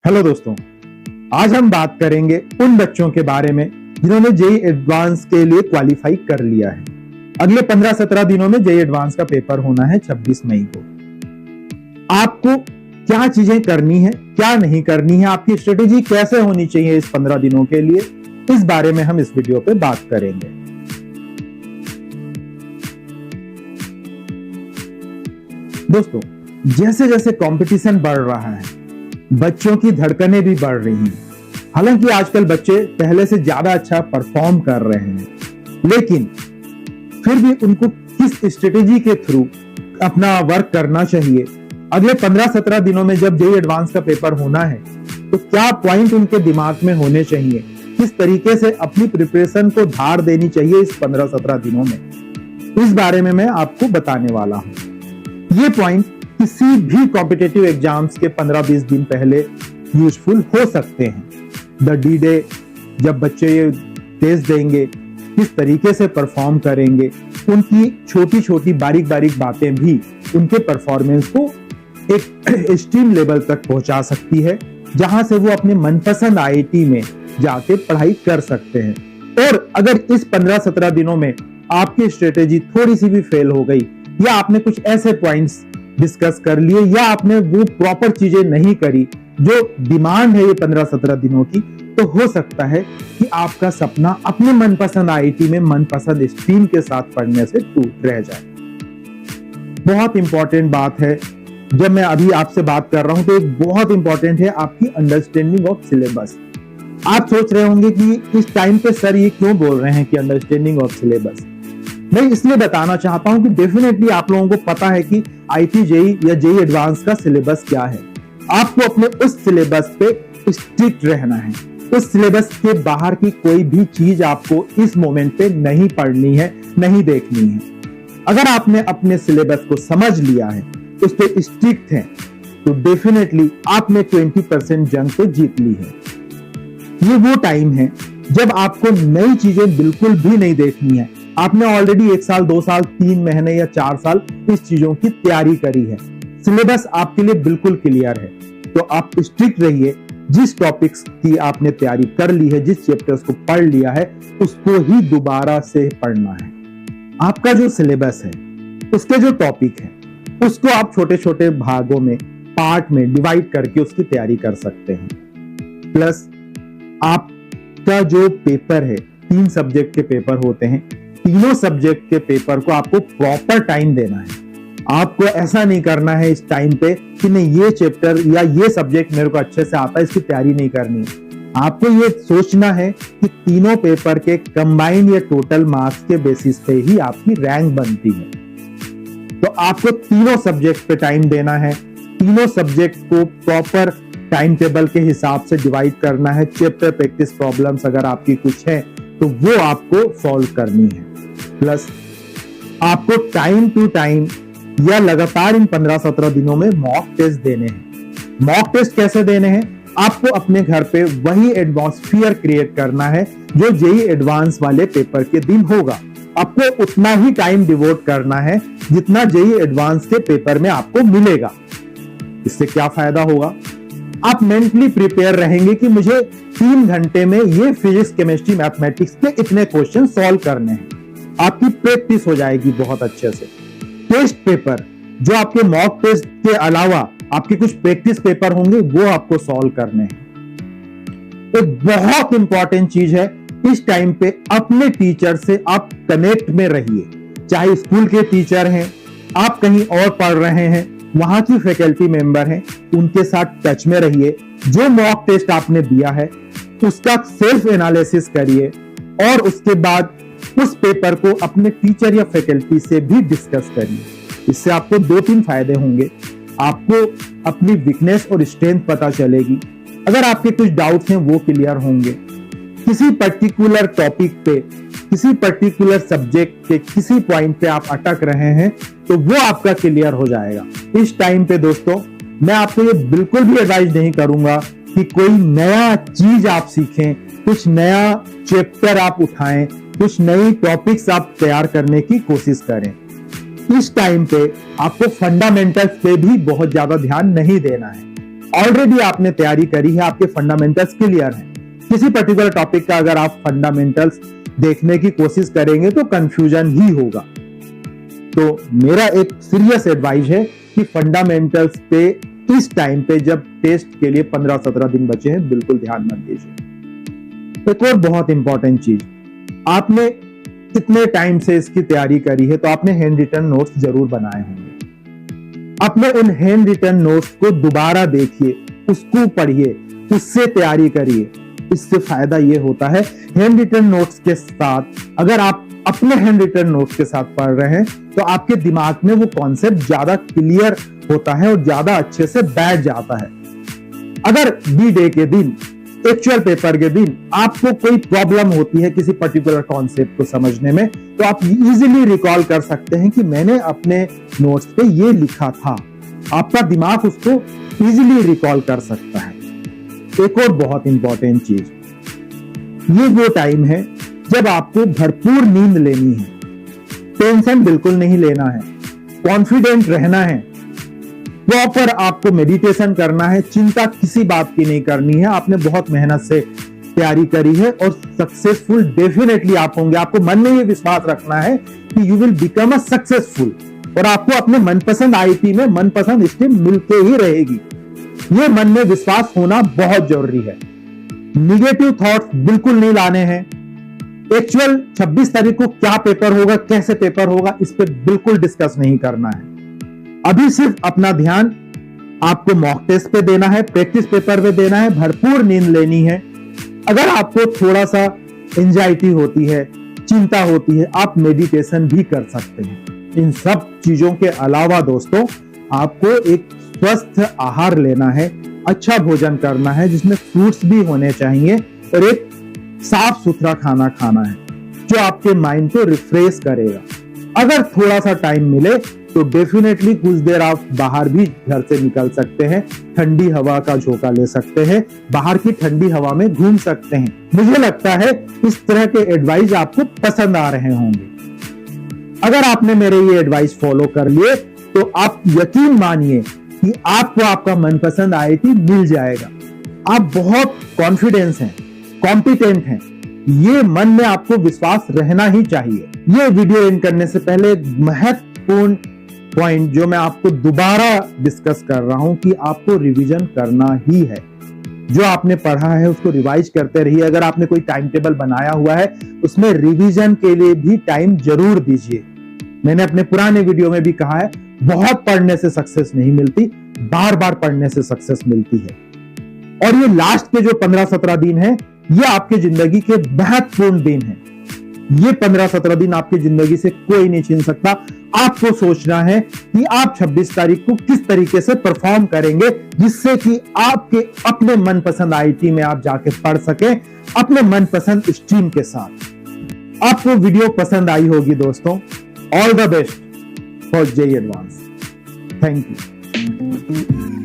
Hello दोस्तों, आज हम बात करेंगे उन बच्चों के बारे में जिन्होंने जेईई एडवांस के लिए क्वालिफाई कर लिया है। अगले 15-17 दिनों में जेईई एडवांस का पेपर होना है 26 मई को। आपको क्या चीजें करनी है, क्या नहीं करनी है, आपकी स्ट्रेटेजी कैसे होनी चाहिए इस 15 दिनों के लिए, इस बारे में हम इस वीडियो पे बात करेंगे। दोस्तों, जैसे जैसे कंपटीशन बढ़ रहा है, बच्चों की धड़कनें भी बढ़ रही हैं। हालांकि आजकल बच्चे पहले से ज्यादा अच्छा परफॉर्म कर रहे हैं, लेकिन फिर भी उनको किस स्ट्रेटेजी के थ्रू अपना वर्क करना चाहिए, अगले 15-17 दिनों में जब जेईई एडवांस का पेपर होना है तो क्या पॉइंट उनके दिमाग में होने चाहिए, किस तरीके से अपनी प्रिपरेशन को धार देनी चाहिए इस 15-17 दिनों में, इस बारे में मैं आपको बताने वाला हूं। ये पॉइंट किसी भी कॉम्पिटिटिव एग्जाम्स के 15-20 दिन पहले यूजफुल हो सकते हैं। द डी डे जब बच्चे ये टेस्ट देंगे, किस तरीके से परफॉर्म करेंगे, उनकी छोटी छोटी बारीक बारीक बातें भी उनके परफॉर्मेंस को एक एक्सट्रीम लेवल तक पहुंचा सकती है, जहां से वो अपने मनपसंद आईआईटी में जाके पढ़ाई कर सकते हैं। और अगर इस 15-17 दिनों में आपकी स्ट्रेटेजी थोड़ी सी भी फेल हो गई, या आपने कुछ ऐसे पॉइंट्स डिस्कस कर लिए, या आपने वो प्रॉपर चीजें नहीं करी जो डिमांड है ये 15-17 दिनों की, तो हो सकता है कि आपका सपना अपने मनपसंद आईआईटी में मनपसंद स्ट्रीम के साथ पढ़ने से टूट रह जाए। बहुत इंपॉर्टेंट बात है, जब मैं अभी आपसे बात कर रहा हूं तो एक बहुत इंपॉर्टेंट है आपकी अंडरस्टैंडिंग ऑफ सिलेबस। आप सोच रहे होंगे कि इस टाइम पे सर ये क्यों बोल रहे हैं कि अंडरस्टैंडिंग ऑफ सिलेबस। मैं इसलिए बताना चाहता हूं कि डेफिनेटली आप लोगों को पता है कि आईआईटी जेईई या जेईई एडवांस का सिलेबस क्या है। आपको अपने उस सिलेबस पे स्ट्रिक्ट रहना है। उस सिलेबस के बाहर की कोई भी चीज आपको इस मोमेंट पे नहीं पढ़नी है, नहीं देखनी है। अगर आपने अपने सिलेबस को समझ लिया है, उस पे स्ट्रिक्ट है, तो डेफिनेटली आपने 20% जंग तो जीत ली है। ये वो टाइम है जब आपको नई चीजें बिल्कुल भी नहीं देखनी है। आपने ऑलरेडी 1 साल, 2 साल, 3 महीने या 4 साल इस चीजों की तैयारी करी है। सिलेबस आपके लिए बिल्कुल क्लियर है, तो आप स्ट्रिक्ट रहिए। जिस टॉपिक्स की आपने तैयारी कर ली है, जिस चैप्टर्स को पढ़ लिया है, उसको ही दोबारा से पढ़ना है। आपका जो सिलेबस है, उसके जो टॉपिक है, उसको आप छोटे छोटे भागों में, पार्ट में डिवाइड करके उसकी तैयारी कर सकते हैं। प्लस आपका जो पेपर है, 3 सब्जेक्ट के पेपर होते हैं, तीनों सब्जेक्ट के पेपर को आपको प्रॉपर टाइम देना है। आपको ऐसा नहीं करना है इस टाइम पे कि नहीं ये चैप्टर या ये सब्जेक्ट मेरे को अच्छे से आता है, इसकी तैयारी नहीं करनी है। आपको ये सोचना है कि तीनों पेपर के कंबाइंड या टोटल मार्क्स के बेसिस पे ही आपकी रैंक बनती है। तो आपको तीनों सब्जेक्ट पे टाइम देना है, तीनों सब्जेक्ट को प्रॉपर टाइम टेबल के हिसाब से डिवाइड करना है। चैप्टर प्रैक्टिस प्रॉब्लम्स अगर आपकी कुछ है तो वो आपको सॉल्व करनी है। प्लस आपको टाइम टू टाइम या लगातार इन 15-17 दिनों में मॉक टेस्ट देने हैं। मॉक टेस्ट कैसे देने हैं? आपको अपने घर पे वही एटमॉस्फेयर क्रिएट करना है जो जेईई एडवांस वाले पेपर के दिन होगा। आपको उतना ही टाइम डिवोट करना है जितना जेईई एडवांस के पेपर में आपको मिलेगा। इससे क्या फायदा होगा? आप मेंटली प्रिपेयर रहेंगे कि मुझे 3 घंटे में ये फिजिक्स, केमिस्ट्री, मैथमेटिक्स के इतने क्वेश्चन सॉल्व करने हैं। आपकी प्रैक्टिस हो जाएगी बहुत अच्छे से। टेस्ट पेपर जो आपके मॉक टेस्ट के अलावा आपके कुछ प्रैक्टिस पेपर होंगे, वो आपको सॉल्व करने हैं। एक बहुत इंपॉर्टेंट चीज है, इस टाइम पे अपने टीचर से आप कनेक्ट में रहिए। चाहे स्कूल के टीचर हैं, आप कहीं और पढ़ रहे हैं, वहां की फैकल्टी मेंबर हैं, उनके साथ टच में रहिए। जो मॉक टेस्ट आपने दिया है उसका सेल्फ एनालिसिस करिए, और उसके बाद उस पेपर को अपने टीचर या फैकल्टी से भी डिस्कस करिए। इससे आपको 2-3 फायदे होंगे। आपको अपनी वीकनेस और स्ट्रेंथ पता चलेगी। अगर आपके कुछ डाउट्स हैं वो क्लियर होंगे। किसी पर्टिकुलर टॉपिक पे, किसी पर्टिकुलर सब्जेक्ट के किसी पॉइंट पे आप अटक रहे हैं तो वो आपका क्लियर हो जाएगा। इस टाइम पे दोस्तों, मैं आपको ये बिल्कुल भी एडवाइस नहीं करूंगा कि कोई नया चीज आप सीखें, कुछ नया चैप्टर आप उठाएं, कुछ नई टॉपिक्स आप तैयार करने की कोशिश करें। इस टाइम पे आपको फंडामेंटल्स पे भी बहुत ज्यादा ध्यान नहीं देना है। ऑलरेडी आपने तैयारी करी है, आपके फंडामेंटल्स क्लियर हैं। किसी पर्टिकुलर टॉपिक का अगर आप फंडामेंटल्स देखने की कोशिश करेंगे तो कंफ्यूजन ही होगा। तो मेरा एक सीरियस एडवाइस है कि फंडामेंटल्स पे इस टाइम पे जब टेस्ट के लिए 15-17 दिन बचे हैं, बिल्कुल ध्यान मत दीजिए। एक और बहुत इंपॉर्टेंट चीज, आपने इतने टाइम से इसकी तैयारी करी है तो आपने हैंड रिटन नोट्स जरूर बनाए होंगे। अपने उन हैंड रिटन नोट्स को दोबारा देखिए, उसको पढ़िए, उससे तैयारी करिए। इससे फायदा ये होता है, हैंड रिटन नोट्स के साथ अगर आप अपने हैंड रिटन नोट्स के साथ पढ़ रहे हैं तो आपके दिमाग में वो कॉन्सेप्ट ज्यादा क्लियर होता है और ज्यादा अच्छे से बैठ जाता है। अगर बी डे के दिन, एक्चुअल पेपर के दिन आपको कोई प्रॉब्लम होती है किसी पर्टिकुलर कॉन्सेप्ट को समझने में, तो आप इजीली रिकॉल कर सकते हैं कि मैंने अपने नोट्स पे ये लिखा था। आपका दिमाग उसको इजीली रिकॉल कर सकता है। एक और बहुत इंपॉर्टेंट चीज, ये वो टाइम है जब आपको भरपूर नींद लेनी है। टेंशन बिल्कुल नहीं लेना है, कॉन्फिडेंट रहना है, प्रॉपर आपको मेडिटेशन करना है, चिंता किसी बात की नहीं करनी है। आपने बहुत मेहनत से तैयारी करी है और सक्सेसफुल डेफिनेटली आप होंगे। आपको मन में ये विश्वास रखना है कि you will become a successful, और आपको अपने मनपसंद आईटी में मनपसंद स्ट्रीम मिलते ही रहेगी। ये मन में विश्वास होना बहुत जरूरी है। निगेटिव थॉट्स बिल्कुल नहीं लाने हैं। एक्चुअल 26 तारीख को क्या पेपर होगा, कैसे पेपर होगा, इस पर बिल्कुल डिस्कस नहीं करना है। अभी सिर्फ अपना ध्यान आपको मॉक टेस्ट पे देना है, प्रैक्टिस पेपर पे देना है, भरपूर नींद लेनी है। अगर आपको थोड़ा सा एंजाइटी होती है, चिंता होती है, आप मेडिटेशन भी कर सकते हैं। इन सब चीजों के अलावा दोस्तों, आपको एक स्वस्थ आहार लेना है, अच्छा भोजन करना है जिसमें फ्रूट्स भी होने चाहिए, और एक साफ सुथरा खाना खाना है जो आपके माइंड को रिफ्रेश करेगा। अगर थोड़ा सा टाइम मिले तो डेफिनेटली कुछ देर आप बाहर भी घर से निकल सकते हैं, ठंडी हवा का झोंका ले सकते हैं, बाहर की ठंडी हवा में घूम सकते हैं। मुझे लगता है इस तरह के एडवाइस आपको पसंद आ रहे होंगे। अगर आपने मेरे ये एडवाइस फॉलो कर लिए तो आप यकीन मानिए कि आपको आपका मनपसंद आईआईटी मिल जाएगा। आप बहुत कॉन्फिडेंस हैं, कॉम्पिटेंट हैं, ये मन में आपको विश्वास रहना ही चाहिए। ये वीडियो एंड करने से पहले एक महत्वपूर्ण पॉइंट जो मैं आपको दोबारा डिस्कस कर रहा हूं कि आपको रिवीजन करना ही है। जो आपने पढ़ा है उसको रिवाइज करते रहिए। अगर आपने कोई टाइम टेबल बनाया हुआ है उसमें रिवीजन के लिए भी टाइम जरूर दीजिए। मैंने अपने पुराने वीडियो में भी कहा है, बहुत पढ़ने से सक्सेस नहीं मिलती, बार बार पढ़ने से सक्सेस मिलती है। और ये लास्ट के जो 15-17 दिन है, ये आपके जिंदगी के महत्वपूर्ण दिन है। ये 15-17 दिन आपकी जिंदगी से कोई नहीं छीन सकता। आपको सोचना है कि आप 26 तारीख को किस तरीके से परफॉर्म करेंगे जिससे कि आपके अपने मनपसंद आईआईटी में आप जाके पढ़ सके, अपने मनपसंद स्ट्रीम के साथ। आपको वीडियो पसंद आई होगी दोस्तों। All the best for JEE advance. Thank you.